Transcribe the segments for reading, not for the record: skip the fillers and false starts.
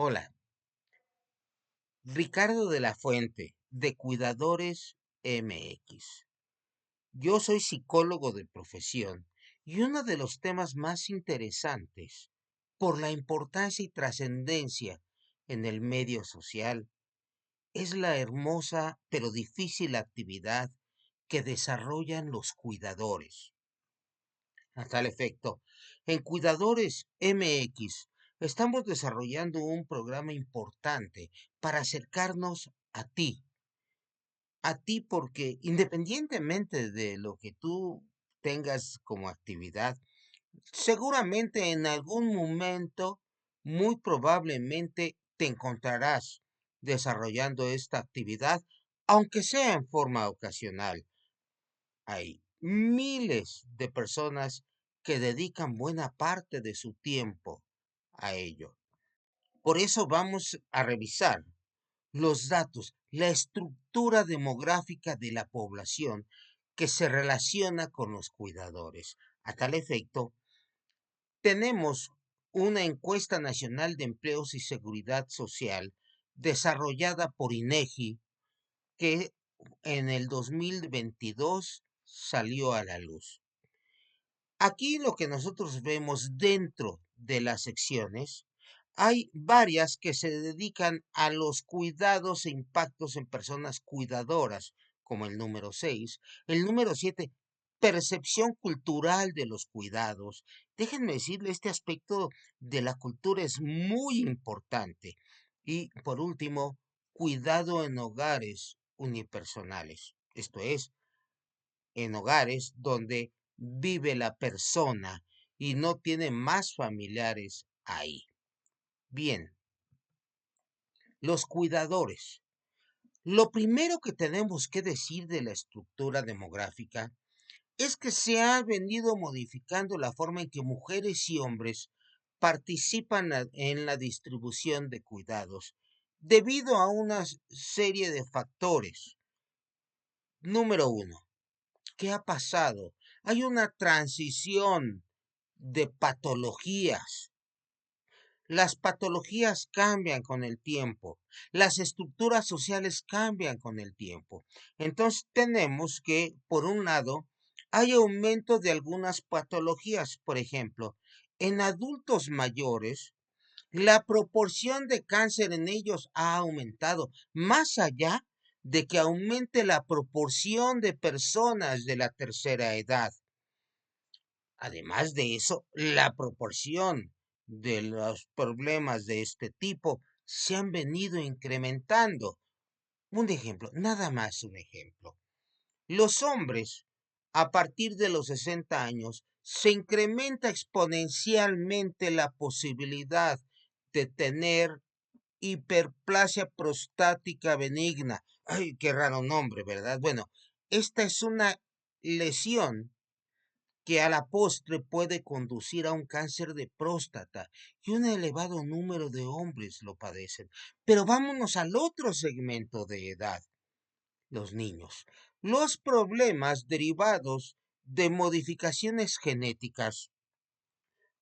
Hola, Ricardo de la Fuente, de Cuidadores MX. Yo soy psicólogo de profesión y uno de los temas más interesantes, por la importancia y trascendencia en el medio social, es la hermosa pero difícil actividad que desarrollan los cuidadores. A tal efecto, en Cuidadores MX estamos desarrollando un programa importante para acercarnos a ti porque independientemente de lo que tú tengas como actividad, seguramente en algún momento, muy probablemente, te encontrarás desarrollando esta actividad, aunque sea en forma ocasional. Hay miles de personas que dedican buena parte de su tiempo a ello. Por eso vamos a revisar los datos, la estructura demográfica de la población que se relaciona con los cuidadores. A tal efecto, tenemos una encuesta nacional de empleos y seguridad social desarrollada por INEGI que en el 2022 salió a la luz. Aquí lo que nosotros vemos dentro de las secciones, hay varias que se dedican a los cuidados e impactos en personas cuidadoras, como el número 6, el número 7, percepción cultural de los cuidados. Déjenme decirle, este aspecto de la cultura es muy importante. Y por último, cuidado en hogares unipersonales, esto es, en hogares donde vive la persona y no tiene más familiares ahí. Bien, los cuidadores. Lo primero que tenemos que decir de la estructura demográfica es que se ha venido modificando la forma en que mujeres y hombres participan en la distribución de cuidados debido a una serie de factores. Número uno, ¿qué ha pasado? Hay una transición de patologías. Las patologías cambian con el tiempo, las estructuras sociales cambian con el tiempo. Entonces tenemos que, por un lado, hay aumento de algunas patologías. Por ejemplo, en adultos mayores, la proporción de cáncer en ellos ha aumentado, más allá de que aumente la proporción de personas de la tercera edad. Además de eso, la proporción de los problemas de este tipo se han venido incrementando. Un ejemplo, nada más un ejemplo. Los hombres, a partir de los 60 años, se incrementa exponencialmente la posibilidad de tener hiperplasia prostática benigna. Ay, qué raro nombre, ¿verdad? Bueno, esta es una lesión que a la postre puede conducir a un cáncer de próstata y un elevado número de hombres lo padecen. Pero vámonos al otro segmento de edad, los niños. Los problemas derivados de modificaciones genéticas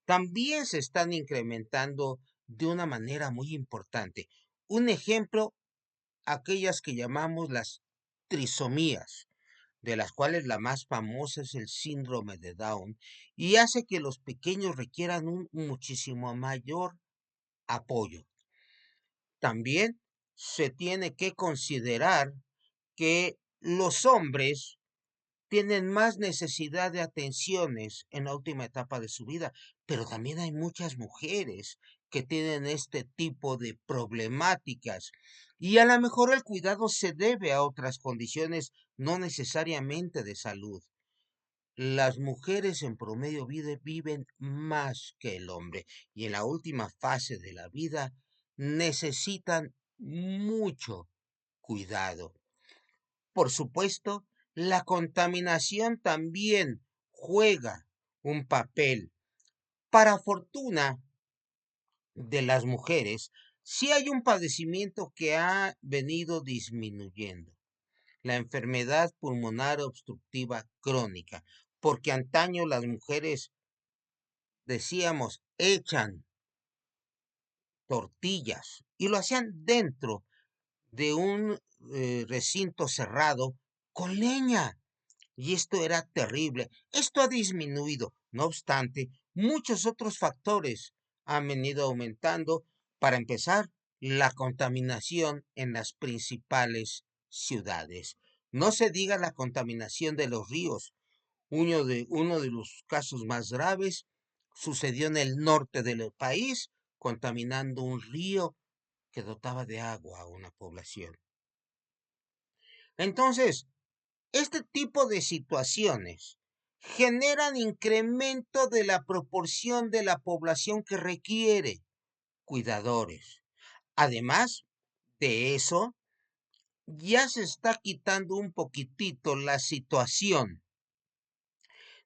también se están incrementando de una manera muy importante. Un ejemplo, aquellas que llamamos las trisomías, de las cuales la más famosa es el síndrome de Down, y hace que los pequeños requieran un muchísimo mayor apoyo. También se tiene que considerar que los hombres tienen más necesidad de atenciones en la última etapa de su vida, pero también hay muchas mujeres que tienen este tipo de problemáticas y a lo mejor el cuidado se debe a otras condiciones, no necesariamente de salud. Las mujeres en promedio viven más que el hombre y en la última fase de la vida necesitan mucho cuidado. Por supuesto, la contaminación también juega un papel. Para fortuna de las mujeres, sí hay un padecimiento que ha venido disminuyendo, la enfermedad pulmonar obstructiva crónica, porque antaño las mujeres, decíamos, echan tortillas y lo hacían dentro de un recinto cerrado con leña. Y esto era terrible. Esto ha disminuido. No obstante, muchos otros factores han venido aumentando. Para empezar, la contaminación en las principales ciudades. No se diga la contaminación de los ríos. Uno de los casos más graves sucedió en el norte del país, contaminando un río que dotaba de agua a una población. Entonces, este tipo de situaciones generan incremento de la proporción de la población que requiere cuidadores. Además de eso, ya se está quitando un poquitito la situación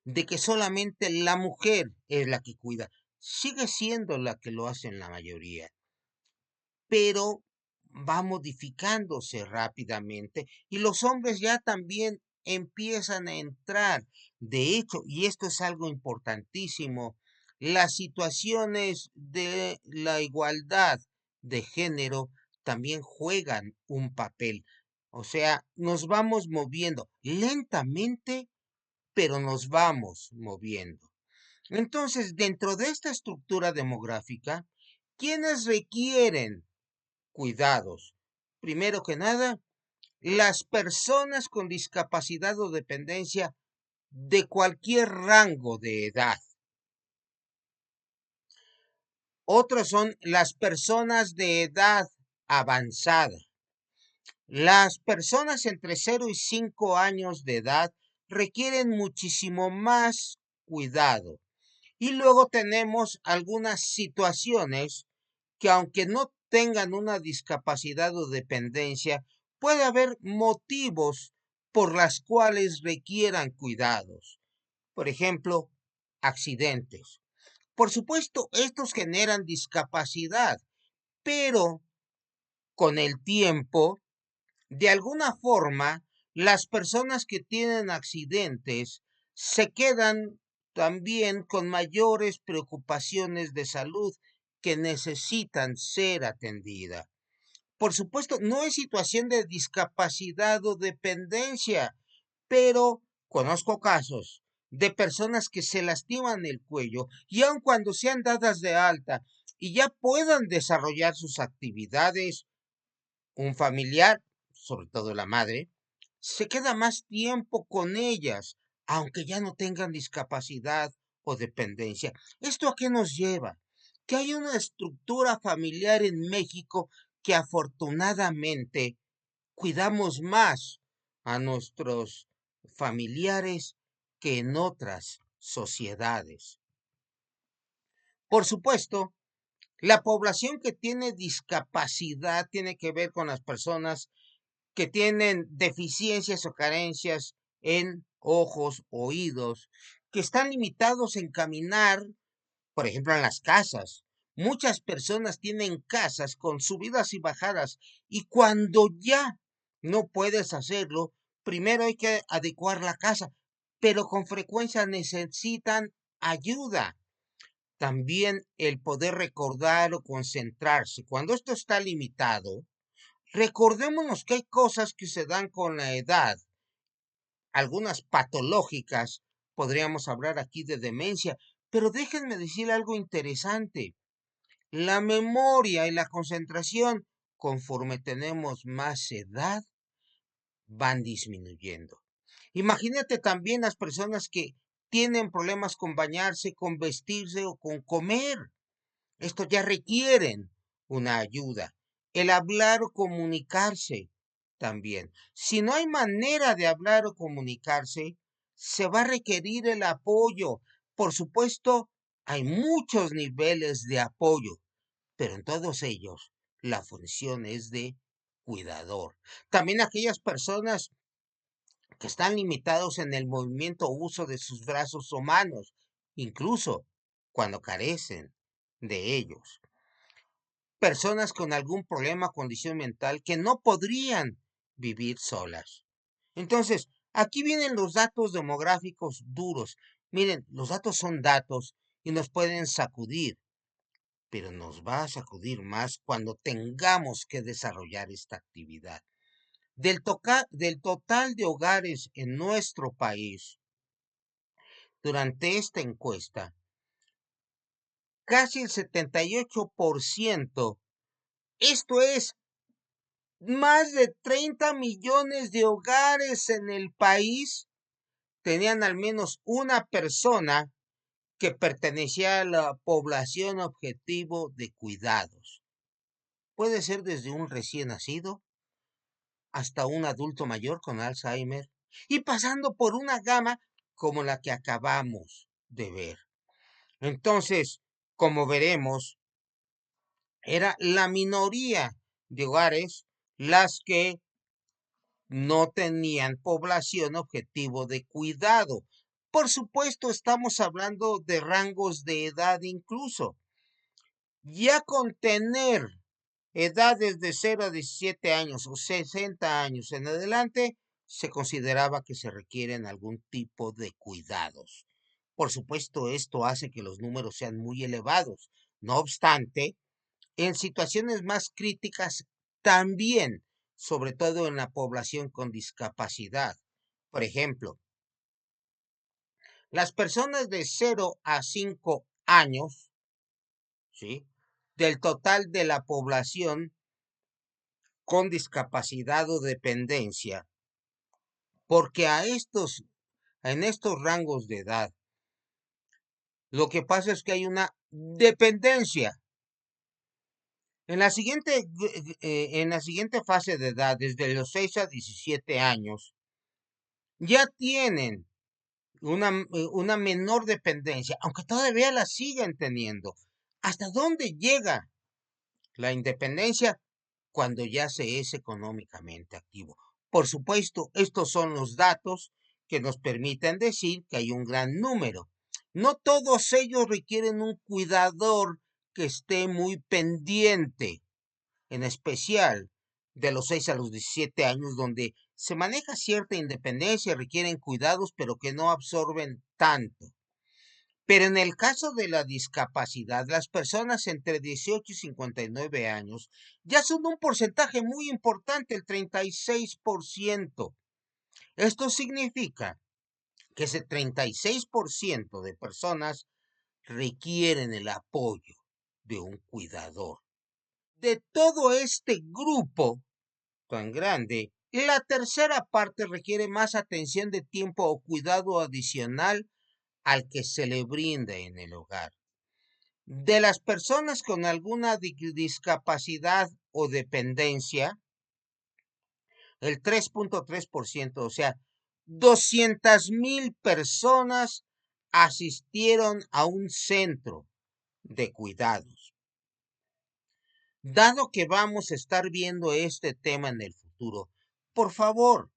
de que solamente la mujer es la que cuida. Sigue siendo la que lo hace en la mayoría, pero va modificándose rápidamente y los hombres ya también empiezan a entrar. De hecho, y esto es algo importantísimo, las situaciones de la igualdad de género también juegan un papel. O sea, nos vamos moviendo lentamente, pero nos vamos moviendo. Entonces, dentro de esta estructura demográfica, ¿quiénes requieren cuidados? Primero que nada, las personas con discapacidad o dependencia de cualquier rango de edad. Otros son las personas de edad avanzada. Las personas entre 0 y 5 años de edad requieren muchísimo más cuidado. Y luego tenemos algunas situaciones que aunque no tengan una discapacidad o dependencia, puede haber motivos por las cuales requieran cuidados. Por ejemplo, accidentes. Por supuesto, estos generan discapacidad, pero con el tiempo, de alguna forma, las personas que tienen accidentes se quedan también con mayores preocupaciones de salud que necesitan ser atendidas. Por supuesto, no es situación de discapacidad o dependencia, pero conozco casos de personas que se lastiman el cuello y aun cuando sean dadas de alta y ya puedan desarrollar sus actividades, un familiar, sobre todo la madre, se queda más tiempo con ellas, aunque ya no tengan discapacidad o dependencia. ¿Esto a qué nos lleva? Que hay una estructura familiar en México que afortunadamente cuidamos más a nuestros familiares que en otras sociedades. Por supuesto, la población que tiene discapacidad tiene que ver con las personas que tienen deficiencias o carencias en ojos, oídos, que están limitados en caminar, por ejemplo, en las casas. Muchas personas tienen casas con subidas y bajadas y cuando ya no puedes hacerlo, primero hay que adecuar la casa, pero con frecuencia necesitan ayuda. También el poder recordar o concentrarse. Cuando esto está limitado, recordémonos que hay cosas que se dan con la edad, algunas patológicas, podríamos hablar aquí de demencia, pero déjenme decir algo interesante. La memoria y la concentración, conforme tenemos más edad, van disminuyendo. Imagínate también las personas que tienen problemas con bañarse, con vestirse o con comer. Esto ya requieren una ayuda. El hablar o comunicarse también. Si no hay manera de hablar o comunicarse, se va a requerir el apoyo. Por supuesto, hay muchos niveles de apoyo, pero en todos ellos la función es de cuidador. También aquellas personas que están limitados en el movimiento o uso de sus brazos o manos, incluso cuando carecen de ellos. Personas con algún problema o condición mental que no podrían vivir solas. Entonces, aquí vienen los datos demográficos duros. Miren, los datos son datos y nos pueden sacudir, pero nos va a sacudir más cuando tengamos que desarrollar esta actividad. Del total de hogares en nuestro país, durante esta encuesta, casi el 78%, esto es, más de 30 millones de hogares en el país, tenían al menos una persona que pertenecía a la población objetivo de cuidados. Puede ser desde un recién nacido hasta un adulto mayor con Alzheimer y pasando por una gama como la que acabamos de ver. Entonces, como veremos, era la minoría de hogares las que no tenían población objetivo de cuidado. Por supuesto, estamos hablando de rangos de edad incluso. Ya con tener edades de 0 a 17 años o 60 años en adelante, se consideraba que se requieren algún tipo de cuidados. Por supuesto, esto hace que los números sean muy elevados. No obstante, en situaciones más críticas también, sobre todo en la población con discapacidad. Por ejemplo, las personas de 0 a 5 años, ¿sí?, del total de la población con discapacidad o dependencia, porque en estos rangos de edad, lo que pasa es que hay una dependencia. En la siguiente fase de edad, desde los 6 a 17 años, ya tienen una menor dependencia, aunque todavía la siguen teniendo. ¿Hasta dónde llega la independencia? Cuando ya se es económicamente activo. Por supuesto, estos son los datos que nos permiten decir que hay un gran número. No todos ellos requieren un cuidador que esté muy pendiente, en especial de los 6 a los 17 años, donde se maneja cierta independencia, requieren cuidados, pero que no absorben tanto. Pero en el caso de la discapacidad, las personas entre 18 y 59 años ya son un porcentaje muy importante, el 36%. Esto significa que ese 36% de personas requieren el apoyo de un cuidador. De todo este grupo tan grande, la tercera parte requiere más atención de tiempo o cuidado adicional al que se le brinda en el hogar. De las personas con alguna discapacidad o dependencia, el 3.3%, o sea, 200,000 personas asistieron a un centro de cuidados. Dado que vamos a estar viendo este tema en el futuro, por favor,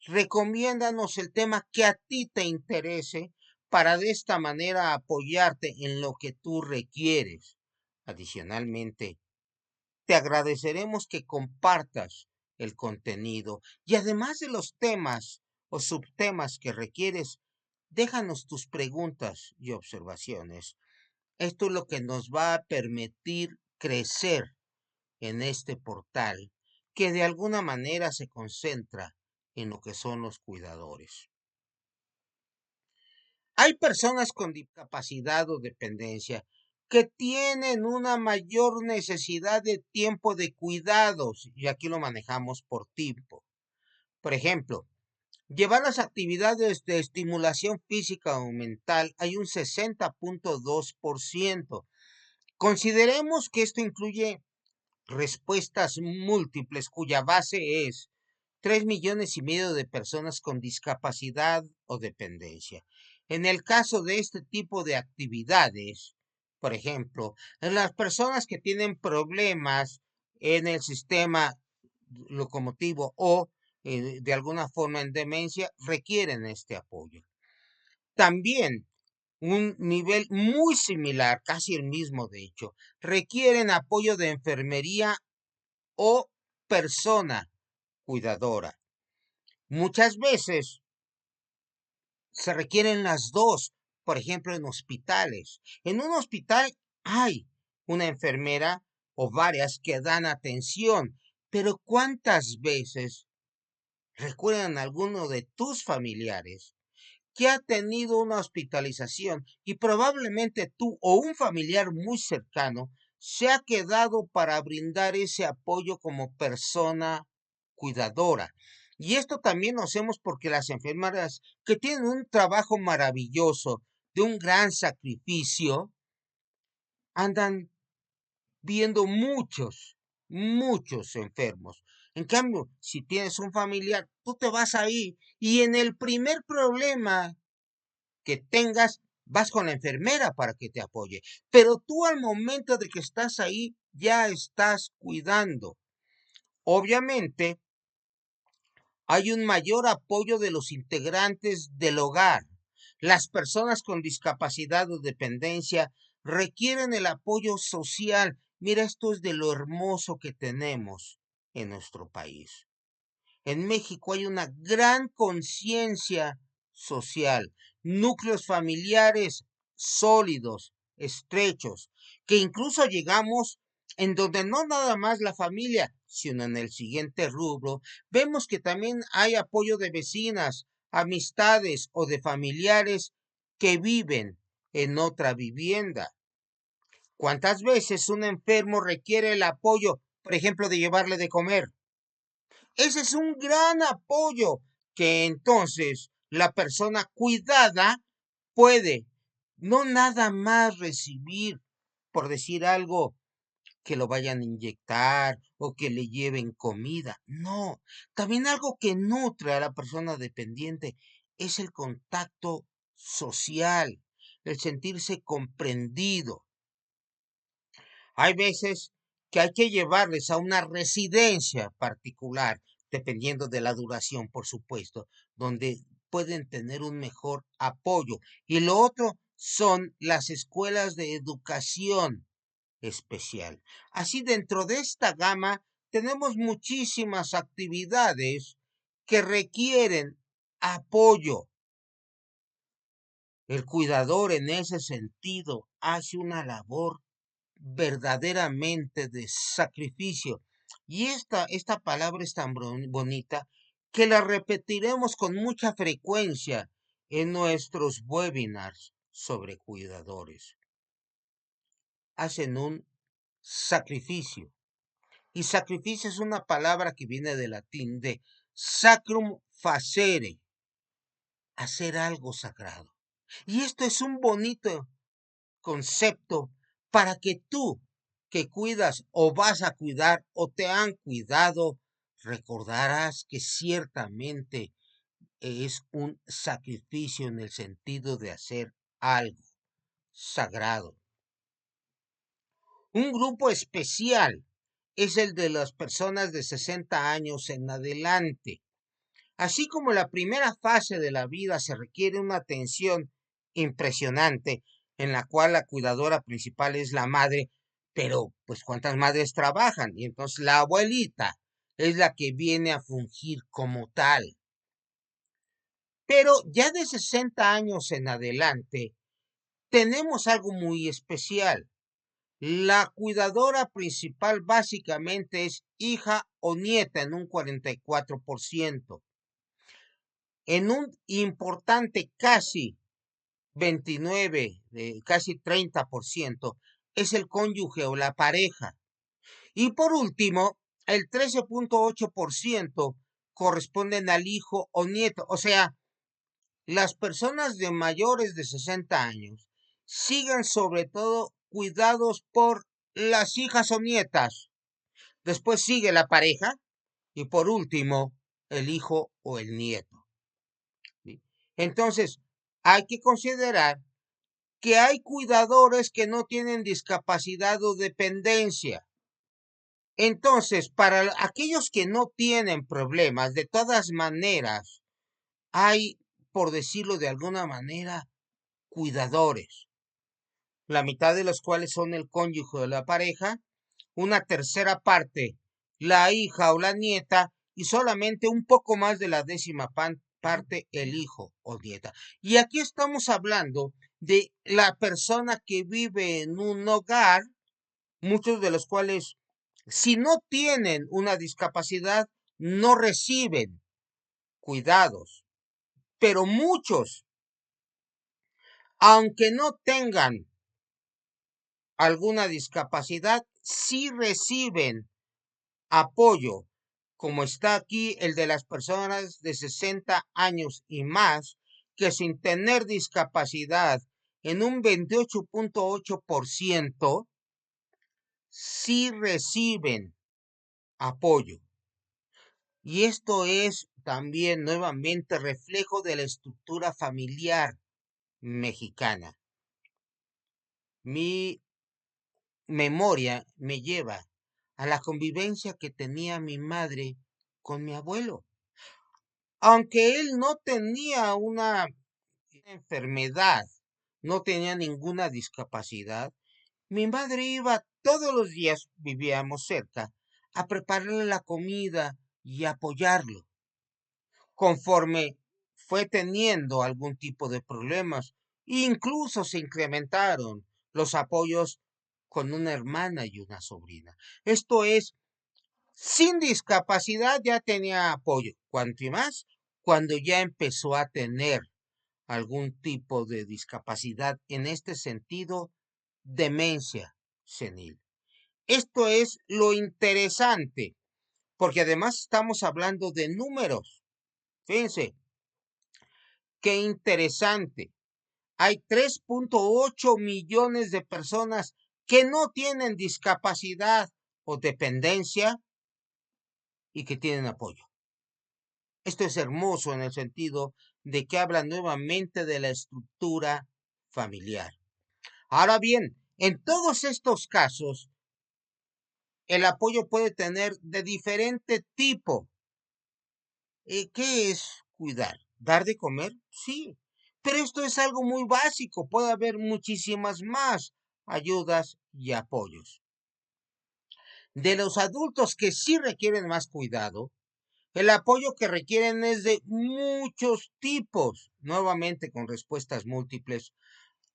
recomiéndanos el tema que a ti te interese para de esta manera apoyarte en lo que tú requieres. Adicionalmente, te agradeceremos que compartas el contenido y además de los temas o subtemas que requieres, déjanos tus preguntas y observaciones. Esto es lo que nos va a permitir crecer en este portal que de alguna manera se concentra en lo que son los cuidadores. Hay personas con discapacidad o dependencia que tienen una mayor necesidad de tiempo de cuidados, y aquí lo manejamos por tiempo. Por ejemplo, llevar las actividades de estimulación física o mental hay un 60.2%. Consideremos que esto incluye respuestas múltiples cuya base es 3,5 millones de personas con discapacidad o dependencia. En el caso de este tipo de actividades, por ejemplo, en las personas que tienen problemas en el sistema locomotivo o de alguna forma en demencia, requieren este apoyo. También un nivel muy similar, casi el mismo de hecho, requieren apoyo de enfermería o persona cuidadora. Muchas veces se requieren las dos, por ejemplo, en hospitales. En un hospital Hay una enfermera o varias que dan atención, pero ¿cuántas veces recuerdan a alguno de tus familiares que ha tenido una hospitalización y probablemente tú o un familiar muy cercano se ha quedado para brindar ese apoyo como persona cuidadora? Y esto también lo hacemos porque las enfermeras que tienen un trabajo maravilloso, de un gran sacrificio, andan viendo muchos enfermos. En cambio, si tienes un familiar, tú te vas ahí y en el primer problema que tengas, vas con la enfermera para que te apoye. Pero tú al momento de que estás ahí, ya estás cuidando. Obviamente, hay un mayor apoyo de los integrantes del hogar. Las personas con discapacidad o dependencia requieren el apoyo social. Mira, esto es de lo hermoso que tenemos en nuestro país. En México hay una gran conciencia social, núcleos familiares sólidos, estrechos, que incluso llegamos en donde no nada más la familia, sino en el siguiente rubro, vemos que también hay apoyo de vecinas, amistades o de familiares que viven en otra vivienda. ¿Cuántas veces un enfermo requiere el apoyo, por ejemplo, de llevarle de comer? Ese es un gran apoyo que entonces la persona cuidada puede no nada más recibir, por decir algo, que lo vayan a inyectar o que le lleven comida. No, también algo que nutre a la persona dependiente es el contacto social, el sentirse comprendido. Hay veces que hay que llevarles a una residencia particular, dependiendo de la duración, por supuesto, donde pueden tener un mejor apoyo. Y lo otro son las escuelas de educación especial. Así, dentro de esta gama tenemos muchísimas actividades que requieren apoyo. El cuidador en ese sentido hace una labor verdaderamente de sacrificio. Y esta palabra es tan bonita que la repetiremos con mucha frecuencia en nuestros webinars sobre cuidadores. Hacen un sacrificio. Y sacrificio es una palabra que viene del latín de sacrum facere, hacer algo sagrado. Y esto es un bonito concepto para que tú que cuidas o vas a cuidar o te han cuidado, recordarás que ciertamente es un sacrificio en el sentido de hacer algo sagrado. Un grupo especial es el de las personas de 60 años en adelante. Así como la primera fase de la vida se requiere una atención impresionante, en la cual la cuidadora principal es la madre, pero pues cuántas madres trabajan, y entonces la abuelita es la que viene a fungir como tal. Pero ya de 60 años en adelante, tenemos algo muy especial. La cuidadora principal básicamente es hija o nieta en un 44%. En un importante casi 29, casi 30%, es el cónyuge o la pareja. Y por último, el 13.8% corresponden al hijo o nieto. O sea, las personas de mayores de 60 años siguen sobre todo cuidados por las hijas o nietas. Después sigue la pareja y por último, el hijo o el nieto. ¿Sí? Entonces, hay que considerar que hay cuidadores que no tienen discapacidad o dependencia. Entonces, para aquellos que no tienen problemas, de todas maneras, hay, por decirlo de alguna manera, cuidadores, la mitad de los cuales son el cónyuge de la pareja, una tercera parte, la hija o la nieta, y solamente un poco más de la décima parte, el hijo o nieta. Y aquí estamos hablando de la persona que vive en un hogar, muchos de los cuales, si no tienen una discapacidad, no reciben cuidados, pero muchos, aunque no tengan alguna discapacidad, sí reciben apoyo, como está aquí el de las personas de 60 años y más, que sin tener discapacidad en un 28.8% sí reciben apoyo. Y esto es también nuevamente reflejo de la estructura familiar mexicana. Mi memoria me lleva a la convivencia que tenía mi madre con mi abuelo. Aunque él no tenía una enfermedad, no tenía ninguna discapacidad, mi madre iba todos los días, vivíamos cerca, a prepararle la comida y apoyarlo. Conforme fue teniendo algún tipo de problemas, incluso se incrementaron los apoyos con una hermana y una sobrina. Esto es, sin discapacidad ya tenía apoyo, cuanto y más cuando ya empezó a tener algún tipo de discapacidad, en este sentido, demencia senil. Esto es lo interesante, porque además estamos hablando de números. Fíjense, qué interesante. Hay 3.8 millones de personas que no tienen discapacidad o dependencia y que tienen apoyo. Esto es hermoso en el sentido de que habla nuevamente de la estructura familiar. Ahora bien, en todos estos casos, el apoyo puede tener de diferente tipo. ¿Qué es cuidar? ¿Dar de comer? Sí, pero esto es algo muy básico. Puede haber muchísimas más ayudas y apoyos. De los adultos que sí requieren más cuidado, el apoyo que requieren es de muchos tipos, nuevamente con respuestas múltiples.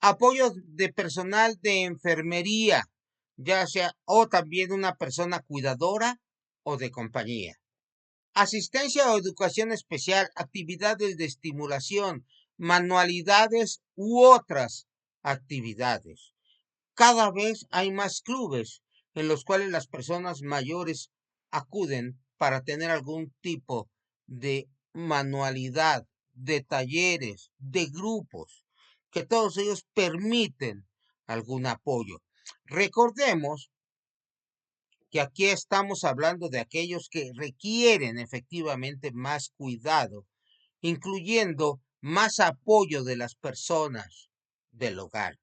Apoyo de personal de enfermería, ya sea o también una persona cuidadora o de compañía. Asistencia o educación especial, actividades de estimulación, manualidades u otras actividades. Cada vez hay más clubes en los cuales las personas mayores acuden para tener algún tipo de manualidad, de talleres, de grupos, que todos ellos permiten algún apoyo. Recordemos que aquí estamos hablando de aquellos que requieren efectivamente más cuidado, incluyendo más apoyo de las personas del hogar.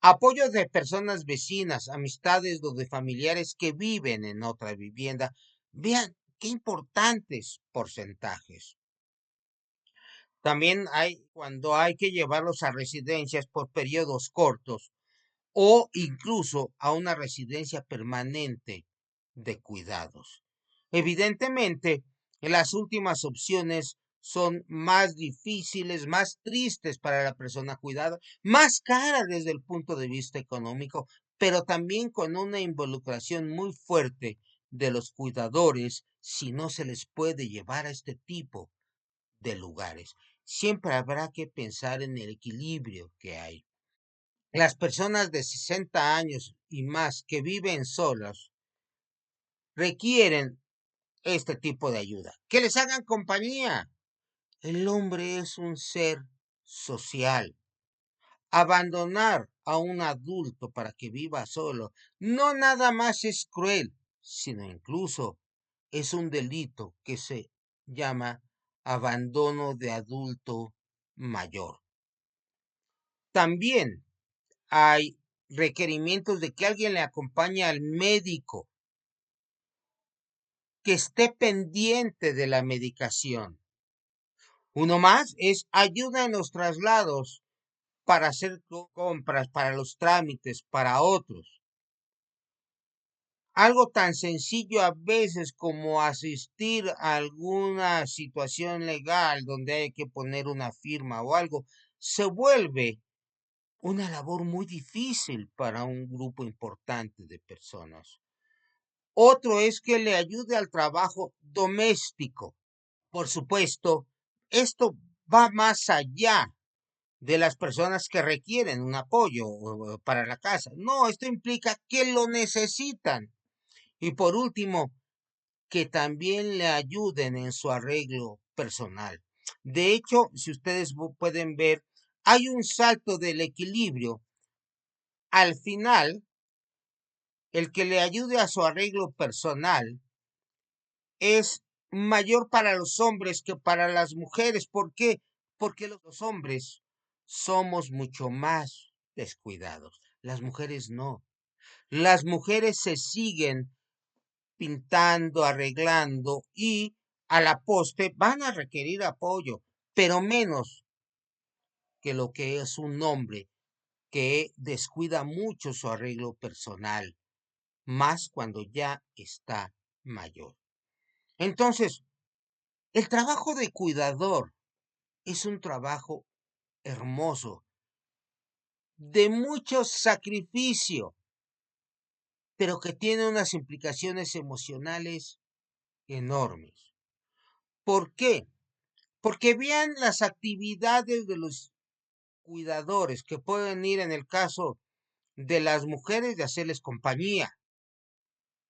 Apoyo de personas vecinas, amistades o de familiares que viven en otra vivienda. Vean qué importantes porcentajes. También hay cuando hay que llevarlos a residencias por periodos cortos o incluso a una residencia permanente de cuidados. Evidentemente, las últimas opciones son más difíciles, más tristes para la persona cuidada, más caras desde el punto de vista económico, pero también con una involucración muy fuerte de los cuidadores si no se les puede llevar a este tipo de lugares. Siempre habrá que pensar en el equilibrio que hay. Las personas de 60 años y más que viven solas requieren este tipo de ayuda. Que les hagan compañía. El hombre es un ser social. Abandonar a un adulto para que viva solo no nada más es cruel, sino incluso es un delito que se llama abandono de adulto mayor. También hay requerimientos de que alguien le acompañe al médico, que esté pendiente de la medicación. Uno más es ayuda en los traslados para hacer compras, para los trámites, para otros. Algo tan sencillo a veces como asistir a alguna situación legal donde hay que poner una firma o algo, se vuelve una labor muy difícil para un grupo importante de personas. Otro es que le ayude al trabajo doméstico. Por supuesto, esto va más allá de las personas que requieren un apoyo para la casa. No, esto implica que lo necesitan. Y por último, que también le ayuden en su arreglo personal. De hecho, si ustedes pueden ver, hay un salto del equilibrio. Al final, el que le ayude a su arreglo personal es mayor para los hombres que para las mujeres. ¿Por qué? Porque los hombres somos mucho más descuidados. Las mujeres no. Las mujeres se siguen pintando, arreglando y a la poste van a requerir apoyo, pero menos que lo que es un hombre que descuida mucho su arreglo personal, más cuando ya está mayor. Entonces, el trabajo de cuidador es un trabajo hermoso, de mucho sacrificio, pero que tiene unas implicaciones emocionales enormes. ¿Por qué? Porque vean las actividades de los cuidadores que pueden ir en el caso de las mujeres de hacerles compañía.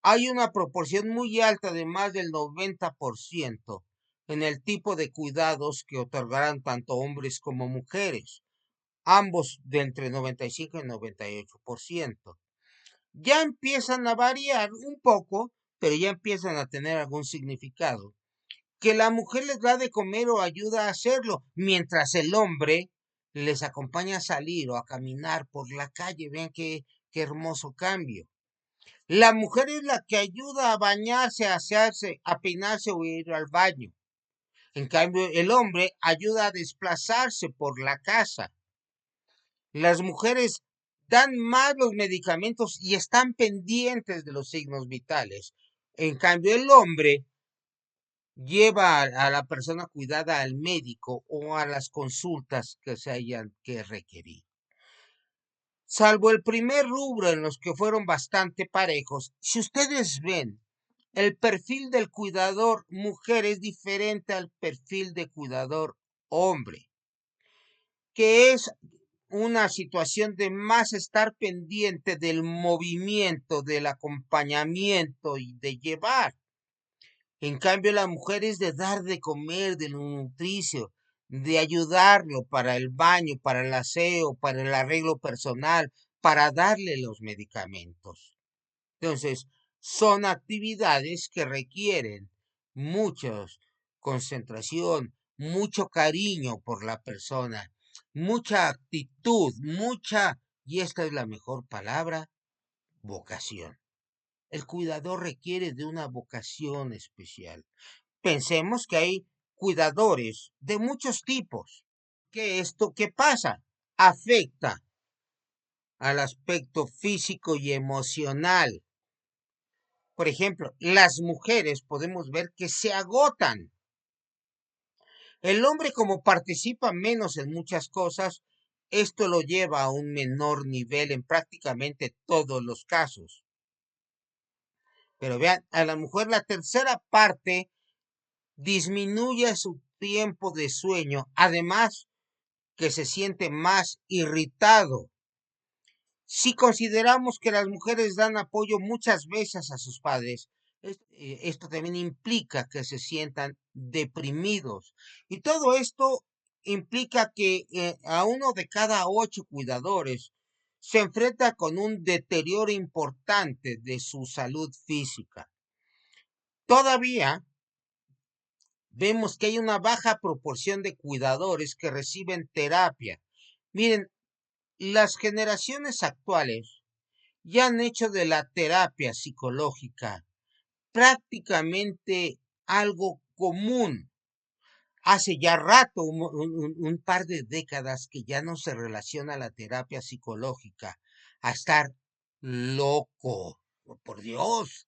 Hay una proporción muy alta de más del 90% en el tipo de cuidados que otorgarán tanto hombres como mujeres, ambos de entre 95 y 98%. Ya empiezan a variar un poco, pero ya empiezan a tener algún significado. Que la mujer les da de comer o ayuda a hacerlo, mientras el hombre les acompaña a salir o a caminar por la calle. Vean qué hermoso cambio. La mujer es la que ayuda a bañarse, a asearse, a peinarse o ir al baño. En cambio, el hombre ayuda a desplazarse por la casa. Las mujeres dan más los medicamentos y están pendientes de los signos vitales. En cambio, el hombre lleva a la persona cuidada al médico o a las consultas que se hayan que requerir. Salvo el primer rubro en los que fueron bastante parejos, si ustedes ven, el perfil del cuidador mujer es diferente al perfil de cuidador hombre, que es una situación de más estar pendiente del movimiento, del acompañamiento y de llevar. En cambio, la mujer es de dar de comer, de nutricio, de ayudarlo para el baño, para el aseo, para el arreglo personal, para darle los medicamentos. Entonces, son actividades que requieren mucha concentración, mucho cariño por la persona, mucha actitud, y esta es la mejor palabra, vocación. El cuidador requiere de una vocación especial. Pensemos que hay cuidadores de muchos tipos, que esto que pasa afecta al aspecto físico y emocional. Por ejemplo, las mujeres podemos ver que se agotan. El hombre, como participa menos en muchas cosas, esto lo lleva a un menor nivel en prácticamente todos los casos. Pero vean, a la mujer la tercera parte disminuye su tiempo de sueño, además que se siente más irritado. Si consideramos que las mujeres dan apoyo muchas veces a sus padres, esto también implica que se sientan deprimidos. Y todo esto implica que a uno de cada 8 cuidadores se enfrenta con un deterioro importante de su salud física. Todavía vemos que hay una baja proporción de cuidadores que reciben terapia. Miren, las generaciones actuales ya han hecho de la terapia psicológica prácticamente algo común. Hace ya rato, un par de décadas, que ya no se relaciona la terapia psicológica a estar loco. Por Dios.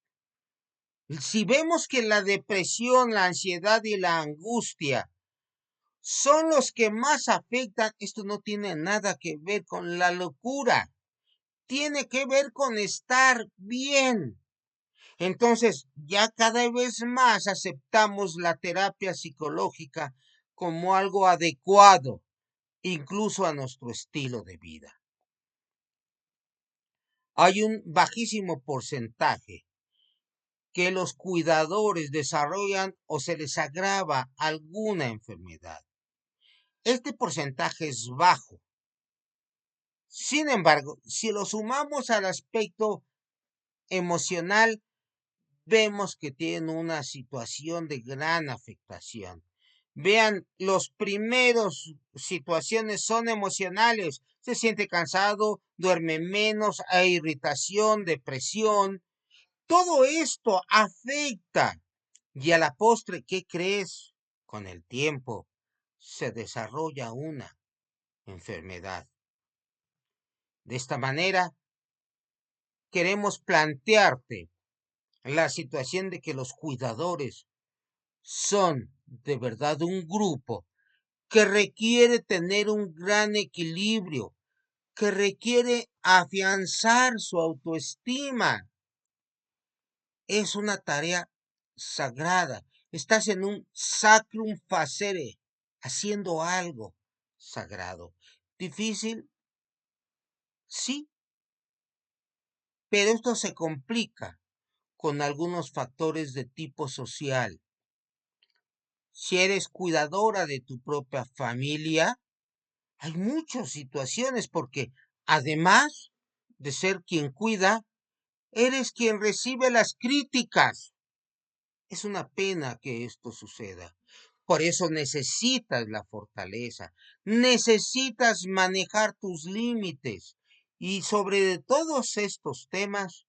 Si vemos que la depresión, la ansiedad y la angustia son los que más afectan. Esto no tiene nada que ver con la locura, tiene que ver con estar bien. Entonces, ya cada vez más aceptamos la terapia psicológica como algo adecuado, incluso a nuestro estilo de vida. Hay un bajísimo porcentaje que los cuidadores desarrollan o se les agrava alguna enfermedad. Este porcentaje es bajo. Sin embargo, si lo sumamos al aspecto emocional, vemos que tienen una situación de gran afectación. Vean, los primeros situaciones son emocionales. Se siente cansado, duerme menos, hay irritación, depresión. Todo esto afecta. Y a la postre, ¿qué crees? Con el tiempo se desarrolla una enfermedad. De esta manera, queremos plantearte la situación de que los cuidadores son de verdad un grupo que requiere tener un gran equilibrio, que requiere afianzar su autoestima. Es una tarea sagrada. Estás en un sacrum facere, haciendo algo sagrado. Difícil, sí, pero esto se complica con algunos factores de tipo social. Si eres cuidadora de tu propia familia, hay muchas situaciones porque además de ser quien cuida, eres quien recibe las críticas. Es una pena que esto suceda. Por eso necesitas la fortaleza, necesitas manejar tus límites. Y sobre todos estos temas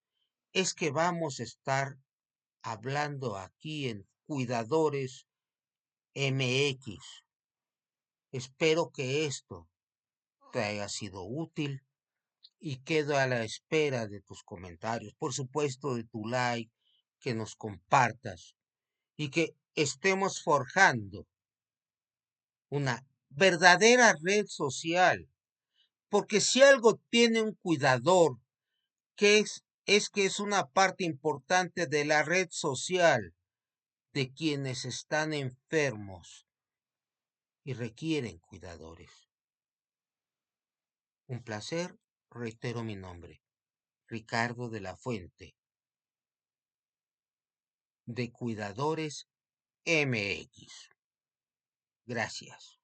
es que vamos a estar hablando aquí en Cuidadores MX. Espero que esto te haya sido útil y quedo a la espera de tus comentarios. Por supuesto, de tu like, que nos compartas y que estemos forjando una verdadera red social. Porque si algo tiene un cuidador, es que es una parte importante de la red social de quienes están enfermos y requieren cuidadores. Un placer, reitero mi nombre, Ricardo de la Fuente, de Cuidadores MX. Gracias.